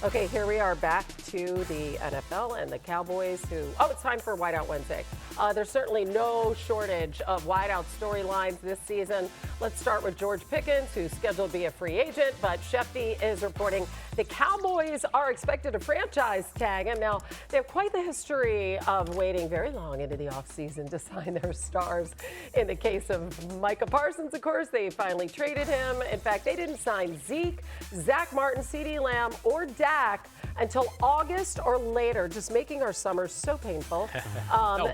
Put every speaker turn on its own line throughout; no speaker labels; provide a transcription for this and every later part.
Okay, here we are back to the NFL and the Cowboys it's time for Whiteout Wednesday. There's certainly no shortage of whiteout storylines this season. Let's start with George Pickens, who's scheduled to be a free agent, but Shefty is reporting the Cowboys are expected to franchise tag him. Now, they have quite the history of waiting very long into the offseason to sign their stars. In the case of Micah Parsons, of course, they finally traded him. In fact, they didn't sign Zeke, Zach Martin, CeeDee Lamb, or Dak until August or later, just making our summers so painful.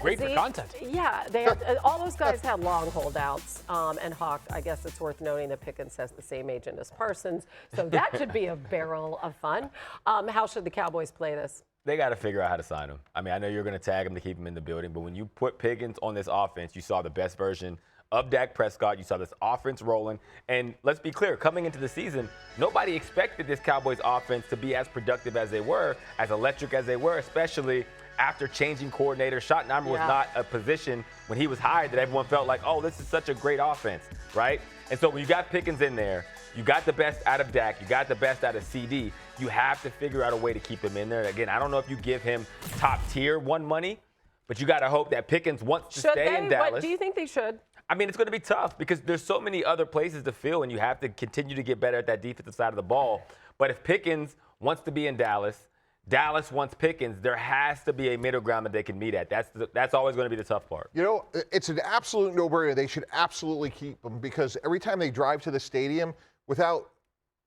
Great for content.
Yeah, they had, all those guys had long holdouts. And Hawk, I guess it's worth noting that Pickens has the same agent as Parsons, so that should be a barrel of fun. How should the Cowboys play this?
They got to figure out how to sign him. I mean, I know you're going to tag him to keep him in the building, but when you put Pickens on this offense, you saw the best version of Dak Prescott. You saw this offense rolling. And let's be clear, coming into the season, nobody expected this Cowboys offense to be as productive as they were, as electric as they were, especially after changing coordinator. Schottenheimer was not a position when he was hired that everyone felt like, oh, this is such a great offense, right? And so when you got Pickens in there, you got the best out of Dak, you got the best out of CD, you have to figure out a way to keep him in there. Again, I don't know if you give him top tier one money, but you got to hope that Pickens wants to stay in Dallas.
What do you think they should?
I mean, it's going to be tough because there's so many other places to fill, and you have to continue to get better at that defensive side of the ball. But if Pickens wants to be in Dallas, Dallas wants Pickens, there has to be a middle ground that they can meet at. That's always going to be the tough part.
You know, it's an absolute no-brainer. They should absolutely keep him because every time they drive to the stadium, without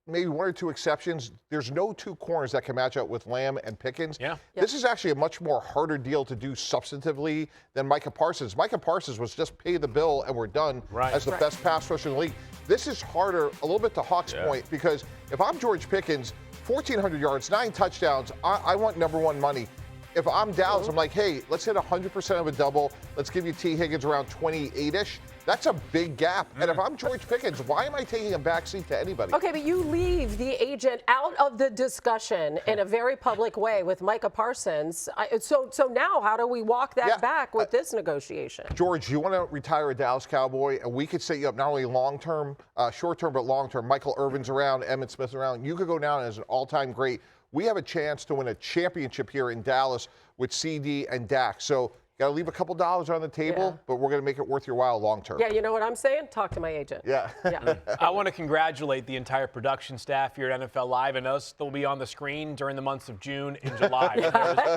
maybe one or two exceptions, there's no two corners that can match up with Lamb and Pickens.
Yeah.
This is actually a much more harder deal to do substantively than Micah Parsons. Micah Parsons was just pay the bill and we're done as the best pass rusher in the league. This is harder, a little bit to Hawk's point, because if I'm George Pickens, 1,400 yards, 9 touchdowns, I want number one money. If I'm Dallas, I'm like, hey, let's hit 100% of a double. Let's give you T. Higgins around 28-ish. That's a big gap. And if I'm George Pickens, why am I taking a backseat to anybody?
Okay, but you leave the agent out of the discussion in a very public way with Micah Parsons. So now how do we walk that back with this negotiation?
George, you want to retire a Dallas Cowboy, and we could set you up not only long-term, short-term, but long-term. Michael Irvin's around, Emmitt Smith's around. You could go down as an all-time great. We have a chance to win a championship here in Dallas with CD and Dak. So got to leave a couple dollars on the table, but we're going to make it worth your while long term.
Yeah, you know what I'm saying? Talk to my agent.
Yeah.
I want to congratulate the entire production staff here at NFL Live and us. They'll be on the screen during the months of June and July.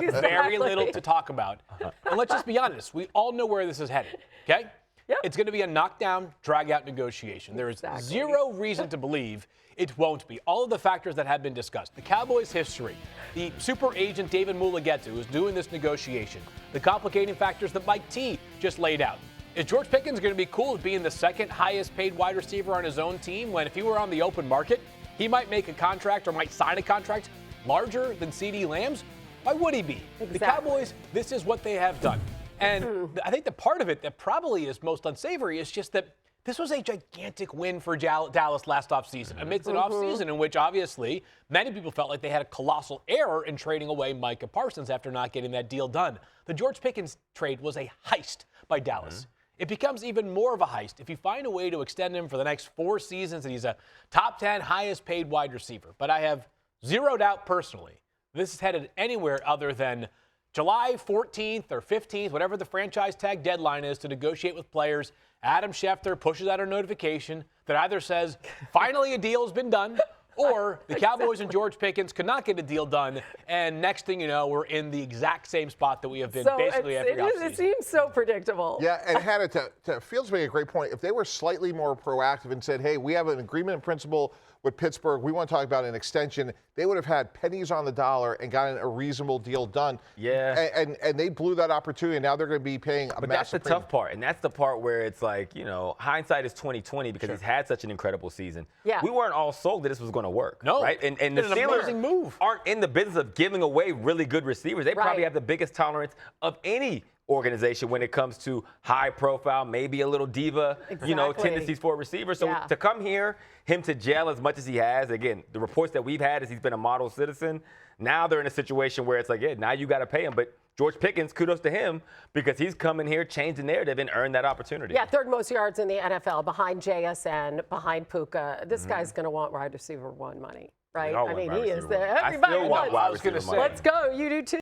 There's very little to talk about. And let's just be honest. We all know where this is headed, okay?
Yep.
It's going to be a knockdown, drag-out negotiation. There is zero reason to believe it won't be. All of the factors that have been discussed, the Cowboys' history, the super agent David Mulugetu who's doing this negotiation, the complicating factors that Mike T just laid out. Is George Pickens going to be cool with being the second highest paid wide receiver on his own team when if he were on the open market, he might make a contract or might sign a contract larger than CeeDee Lamb's? Why would he be?
Exactly.
The Cowboys, this is what they have done. And I think the part of it that probably is most unsavory is just that this was a gigantic win for Dallas last offseason, amidst an offseason in which, obviously, many people felt like they had a colossal error in trading away Micah Parsons after not getting that deal done. The George Pickens trade was a heist by Dallas. It becomes even more of a heist if you find a way to extend him for the next 4 seasons and he's a top 10 highest paid wide receiver. But I have zero doubt personally this is headed anywhere other than July 14th or 15th, whatever the franchise tag deadline is to negotiate with players. Adam Schefter pushes out a notification that either says, finally a deal has been done, or the Cowboys and George Pickens could not get a deal done, and next thing you know, we're in the exact same spot that we have been basically every offseason.
It seems so predictable.
Yeah, and Hannah, to Fields made a great point. If they were slightly more proactive and said, hey, we have an agreement in principle with Pittsburgh, we want to talk about an extension, they would have had pennies on the dollar and gotten a reasonable deal done.
Yeah.
And they blew that opportunity, and now they're going to be paying a
But
massive
that's the
premium.
tough part, and that's the part where it's like, you know, hindsight is 20/20 because he's had such an incredible season.
Yeah.
We weren't all sold that this was going to work.
No.
Right? And the
It's an amazing move.
Steelers aren't in the business of giving away really good receivers. They probably
Right.
have the biggest tolerance of any organization when it comes to high profile, maybe a little diva, you know,
Exactly.
tendencies for a receiver. So to come here, him to gel as much as he has, again, the reports that we've had is he's been a model citizen. Now they're in a situation where it's like, yeah, now you got to pay him. But George Pickens, kudos to him because he's come in here, changed the narrative, and earned that opportunity.
Yeah, third most yards in the NFL behind JSN, behind Puka. This guy's going to want wide receiver 1 money. right?
all
I
want
mean,
wide
he is
receiver
there.
one. I
Everybody
still want
wants.
wide
I was gonna
receiver
say.
money.
Let's go. You do too.